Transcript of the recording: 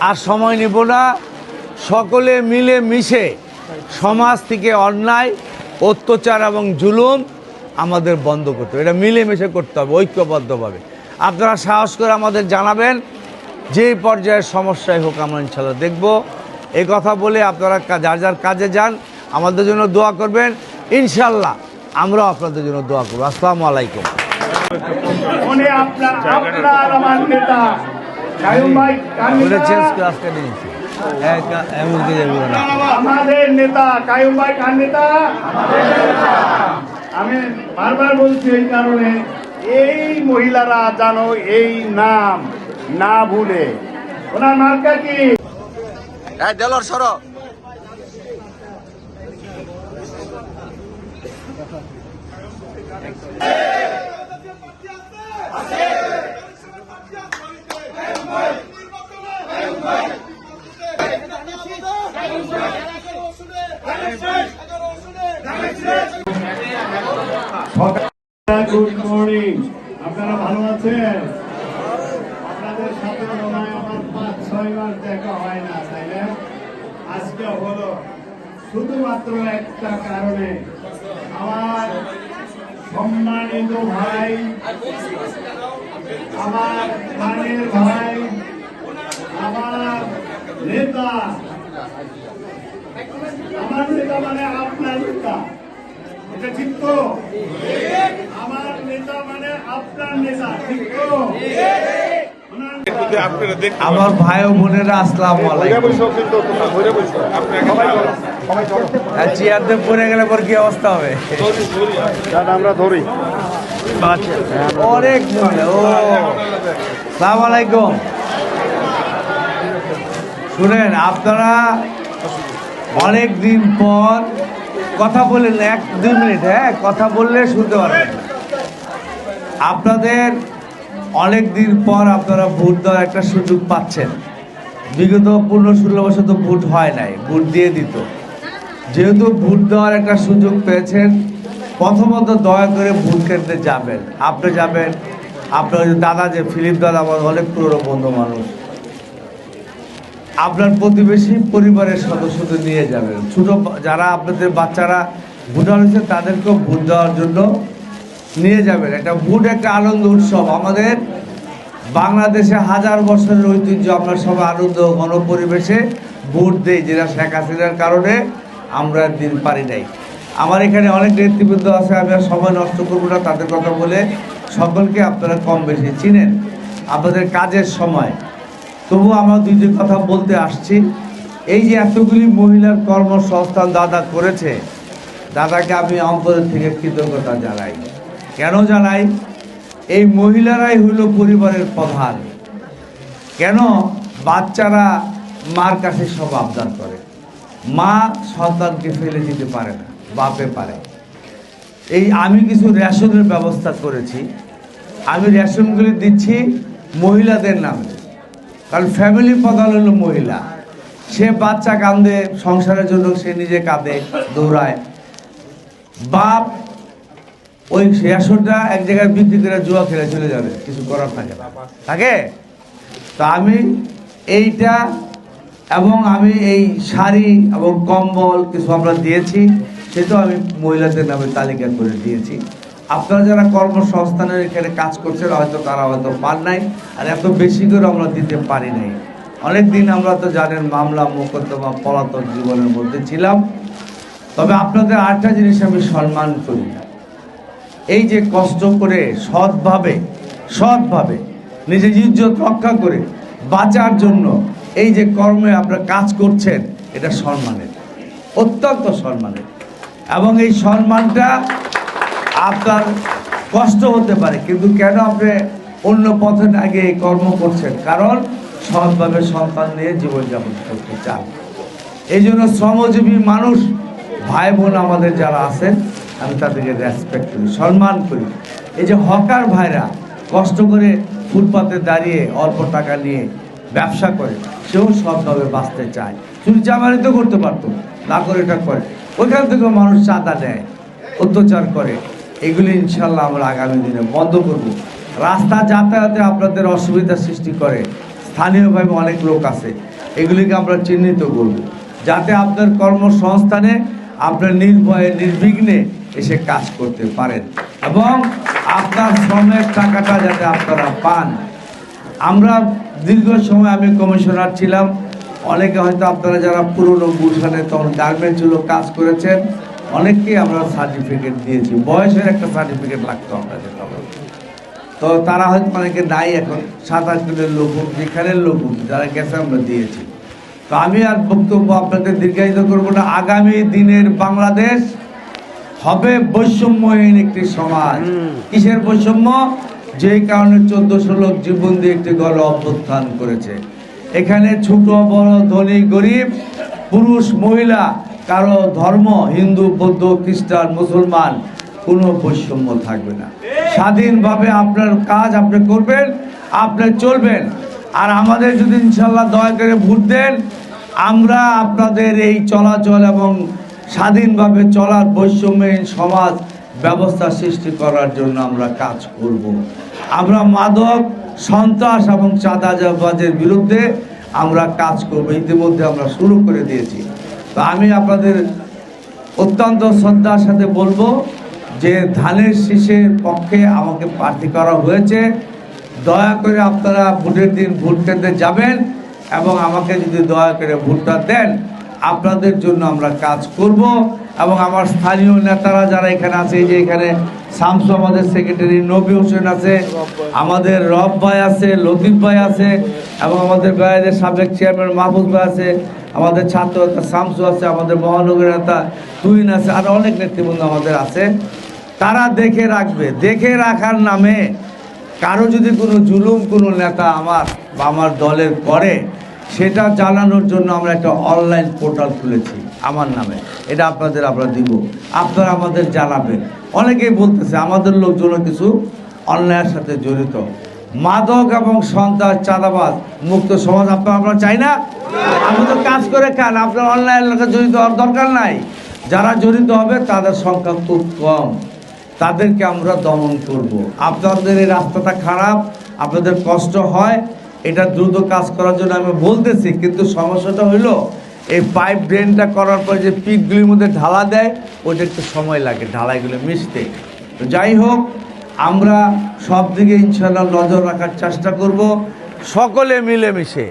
আর সময় নিব না। সকলে মিলে মিশে সমাজ থেকে অন্যায়, অত্যাচার এবং জুলুম আমাদের বন্ধ করতে হবে। এটা মিলেমিশে করতে হবে, ঐক্যবদ্ধভাবে। আপনারা সাহস করে আমাদের জানাবেন, যেই পর্যায়ের সমস্যায় হোক আমরা ইনশাল্লাহ দেখব। এই কথা বলে আপনারা যার যার কাজে যান, আমাদের জন্য দোয়া করবেন। ইনশাল্লাহ আমরাও আপনাদের জন্য দোয়া করবো। আসসালামু আলাইকুম। আমাদের নেতা কায়ুম ভাই কার নেতা? আমি বারবার বলছি এই কারণে, এই মহিলারা জানো এই নাম না ভুলে। ওনার মার্কা কি? গুড মর্নিং, আপনারা ভালো আছেন? আপনাদের সাথে মনে হয় আমার 5-6 মাস দেখা হয় না, তাই না? আজকে হলো শুধুমাত্র একটা কারণে। আমার সম্মানিত ভাই, আমার প্রাণের ভাই, আমার নেতা, আমার নেতা মানে আপনার নেতা, এটা ঠিক তো? আমার নেতা মানে আপনার নেতা, ঠিক তো? আমার ভাই ও বোনেরা আসসালামু আলাইকুম। চেয়ারতে পড়ে গেলে পর কি অবস্থা হবে? আমরা ধরি অনেক মহিলা। ও আসসালামু আলাইকুম। শুনেন, আপনারা অনেক দিন পর কথা বললেন, 1-2 মিনিট, হ্যাঁ কথা বললে শুনতে পারবেন। আপনাদের অনেক দিন পর আপনারা ভোট দেওয়ার একটা সুযোগ পাচ্ছেন। বিগত 15-16 বছর তো ভোট হয় নাই, ভোট দিয়ে দিত। যেহেতু ভোট দেওয়ার একটা সুযোগ পেয়েছেন, প্রথমত দয়া করে ভোট কেন্দ্রে যাবেন। আপনি যাবেন, আপনার দাদা যে ফিলিপ দাদা আমার অনেক পুরনো বন্ধু মানুষ, আপনার প্রতিবেশী পরিবারের সদস্যদের নিয়ে যাবেন। ছোট যারা আপনাদের বাচ্চারা ভোটার হয়েছে তাদেরকেও ভোট দেওয়ার জন্য নিয়ে যাবেন। একটা ভোট একটা আনন্দ উৎসব। আমাদের বাংলাদেশে 1000 বছরের ঐতিহ্য। আমরা সবাই আনন্দ গণপরিবেশে ভোট দিই, যেটা শেখ হাসিনার কারণে আমরা দিন পারি নাই। আমার এখানে অনেক নেতৃবৃন্দ আছে, আমি আর সময় নষ্ট করবো না তাদের কথা বলে। সকলকে আপনারা কম বেশি চিনেন, আপনাদের কাজের সময়। তবু আমরা দুইটি কথা বলতে আসছি। এই যে এতগুলি মহিলার কর্মসংস্থান দাদা করেছে, দাদাকে আমি অন্তরের থেকে কৃতজ্ঞতা জানাই। কেন জানাই? এই মহিলারাই হইল পরিবারের প্রধান। কেন? বাচ্চারা মার কাছে সব আবদার করে, মা সন্তানকে ফেলে দিতে পারে না, বাপে পারে। এই আমি কিছু রেশনের ব্যবস্থা করেছি। আমি রেশনগুলি দিচ্ছি মহিলাদের নামে, কারণ ফ্যামিলি প্রধান হলো মহিলা। সে বাচ্চা কাঁদে, সংসারের জন্য সে নিজে কাঁদে, দৌড়ায়। বাপ ওই রেশনটা এক জায়গায় বিক্রি করে জুয়া খেলে চলে যাবে, কিছু করার থাকে। তো আমি এইটা এবং আমি এই শাড়ি এবং কম্বল কিছু আমরা দিয়েছি, সেটাও আমি মহিলাদের নামে তালিকা করে দিয়েছি। আপনারা যারা কর্মসংস্থানের এখানে কাজ করছেন হয়তো তারা হয়তো পান নাই, আর এত বেশি করে আমরা দিতে পারি নাই। অনেক দিন আমরা তো জানেন মামলা মোকদ্দমা পলাতক জীবনের মধ্যে ছিলাম। তবে আপনাদের আরেকটা জিনিস আমি সম্মান করি, এই যে কষ্ট করে সৎভাবে নিজের ইজ্জত রক্ষা করে বাঁচার জন্য এই যে কর্মে আপনারা কাজ করছেন, এটা সম্মানের, অত্যন্ত সম্মানের। এবং এই সম্মানটা আপনার কষ্ট হতে পারে, কিন্তু কেন আপনি অন্য পথে না গিয়ে এই কর্ম করছেন? কারণ সৎভাবে সন্তান নিয়ে জীবনযাপন করতে চান। এই জন্য শ্রমজীবী মানুষ ভাই বোন আমাদের যারা আছেন, আমি তাদেরকে রেসপেক্ট করি, সম্মান করি। এই যে হকার ভাইরা কষ্ট করে ফুটপাতে দাঁড়িয়ে অল্প টাকা নিয়ে ব্যবসা করে, সেও সৎভাবে বাঁচতে চায়। চুরি চামারি তো করতে পারতো, না করে এটা করে। ওইখান থেকেও মানুষ চাঁদা দেয়, অত্যাচার করে। এগুলি ইনশাল্লাহ আমরা আগামী দিনে বন্ধ করব। রাস্তা যাতায়াতে আপনাদের অসুবিধা সৃষ্টি করে, স্থানীয়ভাবে অনেক লোক আছে, এগুলিকে আমরা চিহ্নিত করব, যাতে আপনার কর্মসংস্থানে আপনার নির্ভয়ে নির্বিঘ্নে এসে কাজ করতে পারেন এবং আপনার শ্রমের টাকাটা যাতে আপনারা পান। আমরা দীর্ঘ সময় আমি কমিশনার ছিলাম, অনেকে হয়তো আপনারা যারা পুরনো গুলশানে তখন গার্মেন্টসগুলো কাজ করেছেন, অনেককেই আমরা সার্টিফিকেট দিয়েছি, বয়সের একটা সার্টিফিকেট লাগতো আপনাদের তখন। তো তারা হয়তো অনেকে নাই এখন, 27 কিলোর লোক হোক যেখানের লোক হোক যারা গেছে আমরা দিয়েছি। তো আমি আর বক্তব্য আপনাদের দীর্ঘায়িত করবো না। আগামী দিনের বাংলাদেশ হবে বৈষম্যহীন একটি সমাজ। কিসের বৈষম্য? যেই কারণে 1400 লোক জীবন দিয়ে একটি গণ অভ্যুত্থান করেছে। এখানে ছোট বড় ধনী গরিব পুরুষ মহিলা কারো ধর্ম হিন্দু বৌদ্ধ খ্রিস্টান মুসলমান কোনো বৈষম্য থাকবে না। স্বাধীনভাবে আপনার কাজ আপনি করবেন, আপনি চলবেন। আর আমাদের যদি ইনশাল্লাহ দয়া করে ভোট দেন, আমরা আপনাদের এই চলাচল এবং স্বাধীনভাবে চলার বৈষম্যহীন সমাজ ব্যবস্থা সৃষ্টি করার জন্য আমরা কাজ করব। আমরা মাদক সন্ত্রাস এবং চাঁদাবাজের বিরুদ্ধে আমরা কাজ করব, ইতিমধ্যে আমরা শুরু করে দিয়েছি। তো আমি আপনাদের অত্যন্ত শ্রদ্ধার সাথে বলবো যে ধানের শীষের পক্ষে আমাকে প্রার্থী করা হয়েছে, দয়া করে আপনারা ভোটের দিন ভোট কেন্দ্রে যাবেন এবং আমাকে যদি দয়া করে ভোটটা দেন, আপনাদের জন্য আমরা কাজ করব। এবং আমার স্থানীয় নেতারা যারা এখানে আছে, এই যে এখানে শামসু আমাদের সেক্রেটারি, নবী হোসেন আছে, আমাদের রব ভাই আছে, লতিফ ভাই আছে, এবং আমাদের গায়েদের সাবেক চেয়ারম্যান মাহফুজ ভাই আছে, আমাদের ছাত্র নেতা শামসু আছে, আমাদের মহানগর নেতা তুহিন আছে, আর অনেক নেতৃবৃন্দ আমাদের আছে। তারা দেখে রাখবে। দেখে রাখার নামে কারো যদি কোনো জুলুম কোনো নেতা আমার বা আমার দলের করে, সেটা জানানোর জন্য আমরা একটা অনলাইন পোর্টাল খুলেছি আমার নামে। এটা আপনাদের আমরা দিব, আপনারা আমাদের জানাবেন। অনেকেই বলতেছে আমাদের লোকজন কিছু অন্যায়ের সাথে জড়িত। মাদক এবং সন্ত্রাস চাঁদাবাজ মুক্ত সমাজ আমরা চাই না। আমরা তো কাজ করে খান, আপনার অন্যায়ের সাথে জড়িত হওয়ার দরকার নাই। যারা জড়িত হবে তাদের সংখ্যা খুব কম, তাদেরকে আমরা দমন করব। আপনাদের এই রাস্তাটা খারাপ, আপনাদের কষ্ট হয়, এটা দ্রুত কাজ করার জন্য আমি বলতেছি। কিন্তু সমস্যাটা হইল এই পাইপ ড্রেনটা করার পর যে পিকগুলির মধ্যে ঢালা দেয়, ওইটা একটু সময় লাগে ঢালাইগুলো মিশতে। তো যাই হোক, আমরা সব দিকে ইনশাআল্লাহ নজর রাখার চেষ্টা করব, সকলে মিলেমিশে